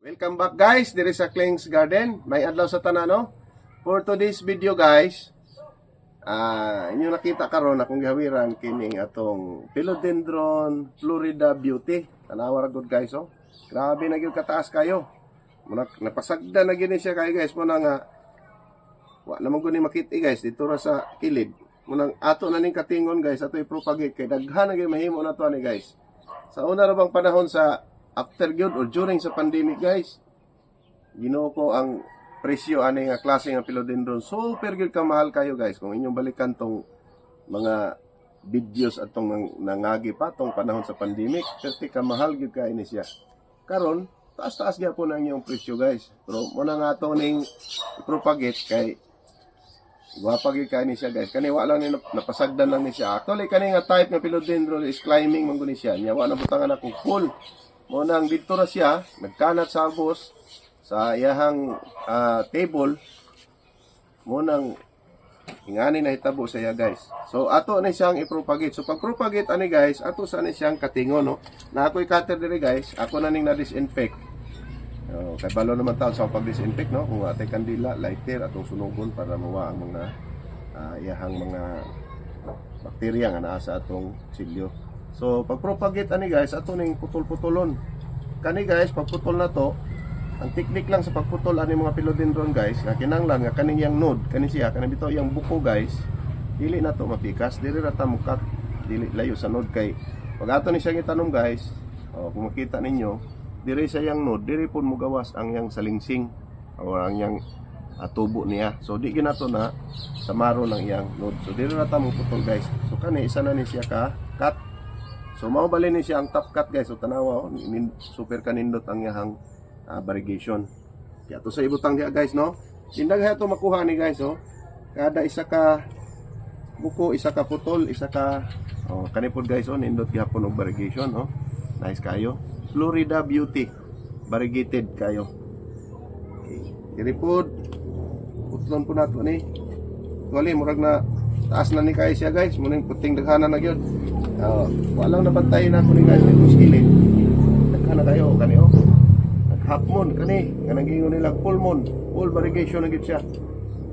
Welcome back guys, diri sa Kling's Garden. May adlaw sa tanan no. For today's video guys, inyo nakita karon akong gihawiran kining atong Philodendron Florida Beauty. Tanawa ra gud guys oh. Grabe na gyud kataas kayo. Napasagda na gyud ni siya kay guys mo na nga wa naman gud ni makita guys dito ra sa kilid. Munang ato na ning katingon guys, ato i-propagate kay daghan na gyud mahimo na to ani guys. Sa una ra bang panahon sa after gyud or during sa pandemic guys, ginoo ko ang presyo ani nga klase nga Philodendron. Super gyud ka mahal kayo guys kung inyong balikan tong mga videos atong nangagi pa tong panahon sa pandemic. Perti ka mahal gyud ka ini siya. Karon taas-taas gyapon ang inyong presyo guys. Pero mo na nga ato ning propagate kay gwapa gyud ka ni siya guys. Kani wa lang ni napasagdan lang ni siya. Actually kani nga type nga Philodendron is climbing man gud ni siya. Nya wa na butangan ako full. Mo nang dito ra siya, nagkanat sa agos sa iyahang table. Mo nang ingani na hitabo sa iya guys. So ato ni siyang i-propagate. So pag propagate ani guys, ato sa ni siyang katingon no. Na ako'y cutter diri guys, ako na ning na-disinfect. Kay balo naman taon sa pag-disinfect no, kung atay kandila, lighter atong sunugon para mawa ang mga iyahang mga bakterya nga naa sa atong silyo. So, pag propagate ani guys, ato ning putol-putulon. Kani guys, pag putol na to, ang technique lang sa pagputol ani mga Philodendron guys, nga kinahanglan nga kaning yang node, kani siya, kani bitaw yang buko guys, dili na to mapikas, dili ra ta mukat, dili layo sa node kay pag ato ni siya gitanom guys, kung makita ninyo, diri sa yang node, diri pud mugawas ang yang salingsing o ang yang tubo niya. So di ginato na sa maro ng yang node. So diri ra ta mo putol guys. So kani isa na ni siya ka cut. So mao bali ni siya ang top cut guys. So tanawa super kanindot ang yahang variegation. Kaya to sa ibutang diha guys no. Indagha to makuha ni guys oh. Kada isa ka buko, isa ka putol, isa ka kani pod guys oh nindot gyapon og variegation oh. Nice kayo. Florida Beauty. Variegated kayo. Okay. Diri pod putlon po nato ni. Wali murag na taas na ni kayo siya guys. Muning puting daghanan na gyud. Walang nabantayin ako ni guys dito skillet. Nagkana kayo kani oh. Nag-half moon kani, kanang gingon nila full moon, full variegation na gid siya.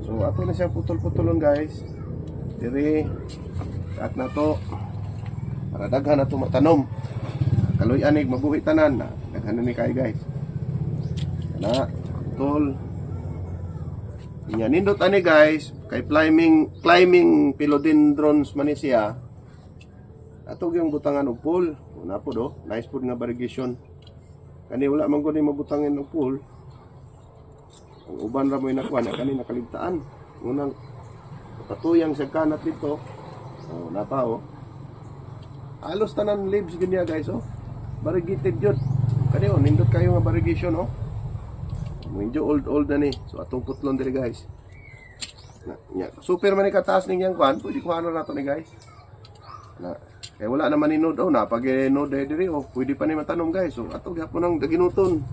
So ato na siyang putol-putulon guys. Diri at na to para daghan na to matanom. Kaloy anig mabuhi tanan na daghan na ni kay guys. Kana tol. Nya nindot ani guys kay climbing Philodendrons man ni siya. Ato gyung butangan og pool. Una po do, nice po nga variegation. Kani wala man gud ni mabutangan og pool. Ang uban ra mo inakuan kani nakaligtaan. Unang patuyang sa kanat dito. Napa oh. Halos tanan leaves gid niya guys oh. Variegated jud. Kani oh nindot kayo nga variegation oh. Medyo old na ni. So atong putlon diri guys. Super man ni kataas ning yang kwan, pwede kuhanon nato ni guys. Kaya wala naman ni node na pag node diri pwede pa ni matanom guys. So ato gyapon ang daginuton.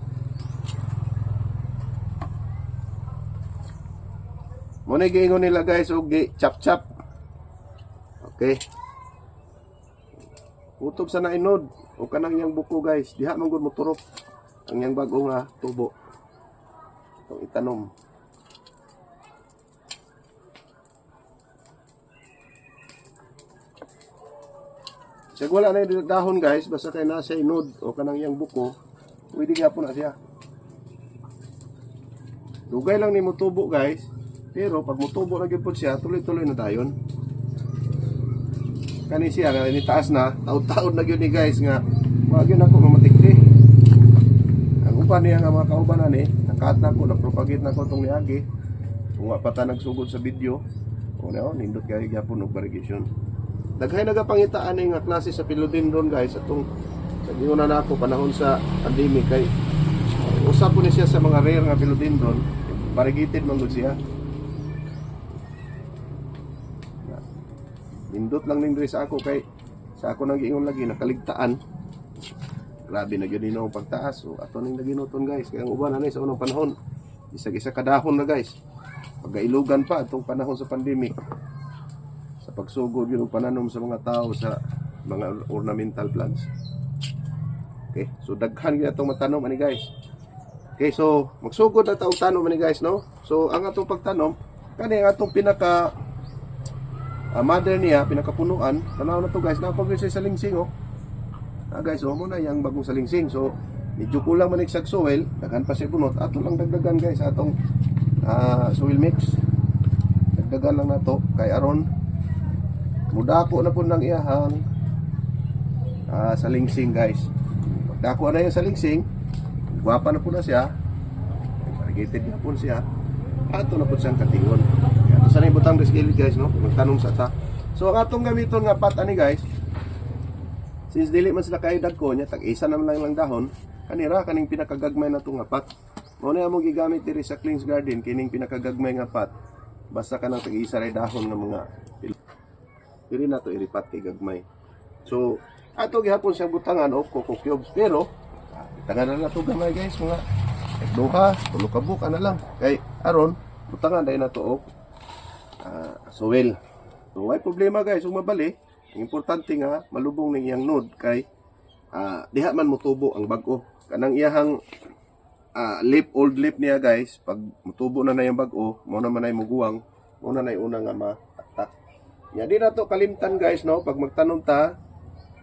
Mo ni giingon nila guys og chap-chap. Okay. Utob sa na node o kanang yang buko guys, diha man gud moturok ang yang bag-o nga tubo. Itong itanom. Siya wala na yung dahon guys, basta kayo nasa inod o kanang yang buko, pwede nga po na siya. Dugay lang ni mutubo guys, pero pag mutubo na po siya, tuloy-tuloy na dayon. Kani siya, ni taas na, taod-taod na yun ni guys nga, wag yun ako mamatikli. Ang upan niya nga mga kauban na ni, nakat na ko, napropagate na ko itong niagi. Kung nga pata nagsugod sa video, nindot kayo gyapon og variegation. Daghay nagapangitaan nga klase sa Philodendron guys atong sa giuna na ako panahon sa pandemic kay usap po ni siya sa mga rare nga Philodendron, variegated man gud siya. Nindot lang ning diri sa ako kay sa ako nang giingon lagi nakaligtaan. Grabe na gyud ang pagtaas. So ato ning naginuton guys kay ang uban ani sa unang panahon isa kadahon na guys. Pagailugan pa atong panahon sa pandemic. Sa pagsugod yun pananom sa mga tao sa mga ornamental plants. Okay, so daghan gyud atong matanom ani guys. Okay, so magsugod na taong tanom ni guys, no? So ang atong pagtanom kani ang atong pinaka mother niya, pinakapunuan. Tanaw na to guys, napag sa salingsing oh. Guys, mo na yang bagong salingsing. So medyo kulang man sa soil, daghan pa siya bunot. Ato lang dagdagan guys atong soil mix. Dagdagan lang nato kay aron mudako na po ng iyahang salingsing guys. Pagdako na yung salingsing, guwapa na po na siya, variegated na po siya, ato na po siyang katingon. Ato sa nang butang gilid guys, no? Magtanong sa ta. So ang atong gamiton nga pat ani guys, since dili man sila kay dagko nya, tag-isa na lang dahon, kanira kaning pinakagagmay na to nga pat. Mao na among gigamit diri sa Kling's Garden kining pinakagagmay nga pat. Basta kanang tag-isa ray dahon nga mga diri na to iripat kay gagmay. So ato gihapon siyang butangan og coco cubes, pero butangan na to gamay guys, mga duha, tulo ka buka na lang. Kay aron butangan dai na to og soil. So way problema guys, ug mabali, ang importante nga malubong ning iyang node kay diha man motubo ang bag-o. Kanang iyahang old leaf niya guys, pag mutubo na yung bag-o, mo na man ay muguwang, mo na una nga ma-attack. Ya di na to kalimtan guys, no? Pag magtanom ta,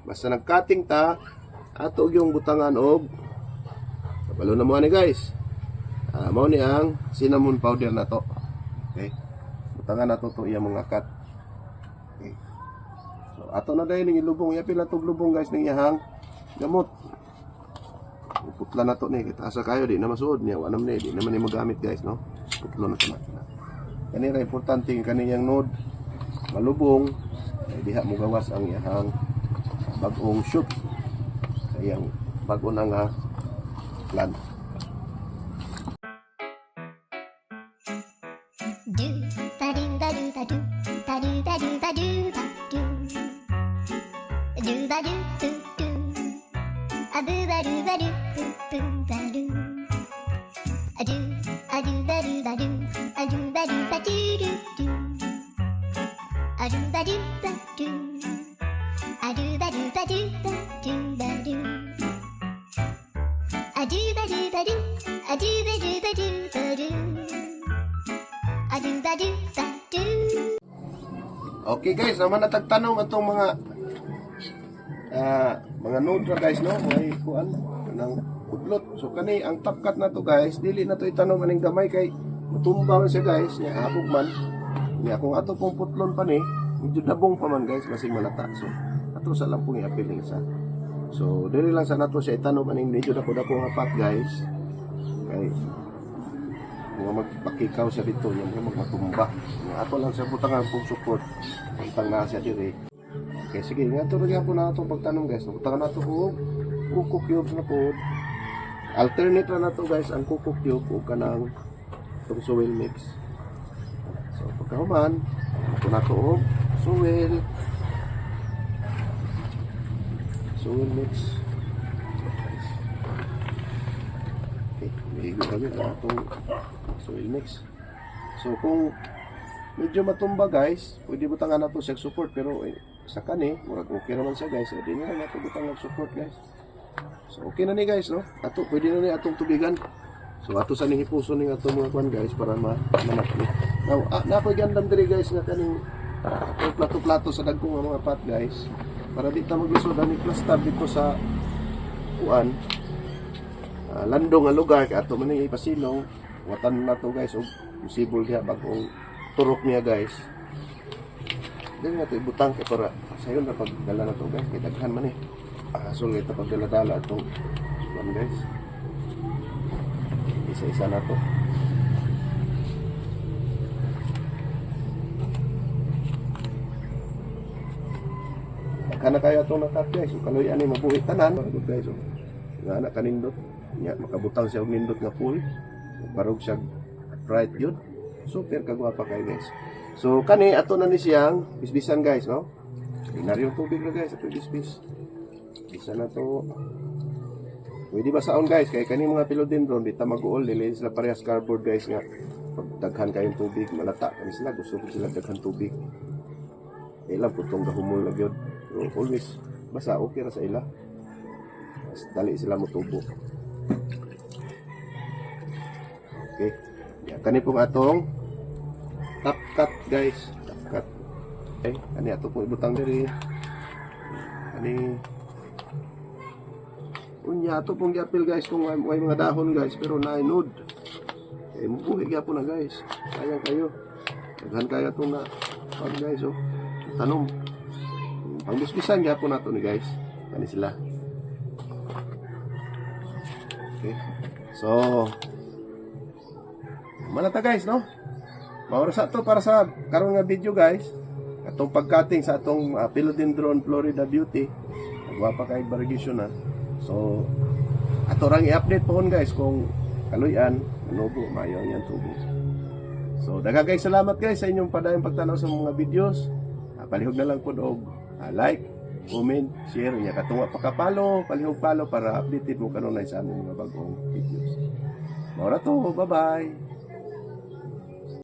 basta nag-cutting ta, ato yung butangan og kabalo na mo ani guys. Mao ni ang cinnamon powder na to. Okay? Butangan nato to iya mga cut. Okay. So ato na dayon ning ilubong, iya pila tog lubong guys ning iyahang gamot. Putla na to ni, kita asa kayo di na masuod niya, wanam ni di naman ni magamit guys, no? Putlo na to na. Kanira importante kaniyang node malubong, diha mo gawas ang iyahang bagong shoot sa iyang bago na nga plant. Okay guys, naman natagtanong atong mga node ra guys, no? May kuan nang udlot. So kani ang top cut na to guys, dili na to itanom aning gamay kay matumba man siya guys, nya abog man. Nya kung ato pong putlon pa ni, medyo dabong pa man guys, basing malata. So ato sa lang pong i-appeal sa. So dili lang sa nato siya itanom aning medyo dako-dako nga pot guys. Kay mga magpakikaw siya dito, yung magmatumba. Ato lang sa butangan pong support. Pagtang na siya diri. Okay, sige, nga ito rin po na itong pagtanong guys. Butangan na ito po, coco cubes na po. Alternate na ito guys, ang coco cube o kanang itong soil mix. So, pagkahuman, ito na ito o soil mix. Okay, may kami na itong soil mix. So kung medyo matumba guys, pwede butangan na ito siya support, pero sa kani, murag okay naman siya guys, hindi na lang ito butangan support guys. So okay na ni guys, no? Ato, pwede na ni atong tubigan. So ato sa ning hipuso ning atong mga kwan guys para manap ni. Now, nakoy gandam diri guys nga kaning plato-plato sa dagkong mga pot guys. Para di ta maglisod ani plaster dito sa kuan. Landong nga lugar kay ato man ni ipasilong. Watan na to guys og possible diha bagong turok niya guys. Dili na to ibutang kay para sayon na pagdala na to guys kay daghan man sulit na pagdala-dala itong kuan guys. Isa-isa na to. Kana kayo itong nakat guys. So, kaloy ani mabuhi tanan. Good guys. So, nga anak kanindot. Nga, makabutang siya nindot nga full. Barog siya bright yun. Super kagwapa kayo guys. So kani ato na ni siyang bisbisan guys, no? Ordinaryong tubig na guys. Ato bisbis. Bisa na to. Pwede ba saon guys? Kaya kani mga philodendron di ta mag-uol. Dili sila parehas cardboard guys nga. Pag daghan kayong tubig, malata. Kani sila. Gusto ko sila daghan tubig. Ilang putong gahumol na yun. So, always basta okay ra sa ila. Mas dali sila mo tubo. Okay. Yeah, kani pong atong top cut guys. Top cut. Okay. Kani ato po ibutang diri. Kani unya ato pong giapil guys kung may mga dahon guys pero nainod. Eh mubuhi gyapon na guys. Sayang kayo. Daghan kayo itong na guys oh. Tanom. Pangbisbisan gyapon nato ni guys. Kani sila. Okay. So, manata guys, no? Maura sa to para sa karon nga video guys. Atong pagcutting sa atong Philodendron Florida Beauty. Nagwapa kay variegation na. So, ato rang i-update po guys kung kaluyan, manubo, mayo yan tubo. So, daghang guys, salamat guys sa inyong padayong pagtanaw sa mga videos. Palihog na lang po og like, comment, share niya katunga pakapalo, palihog palo para updated mo kanunay sa among mga bagong videos. Maura to, bye-bye.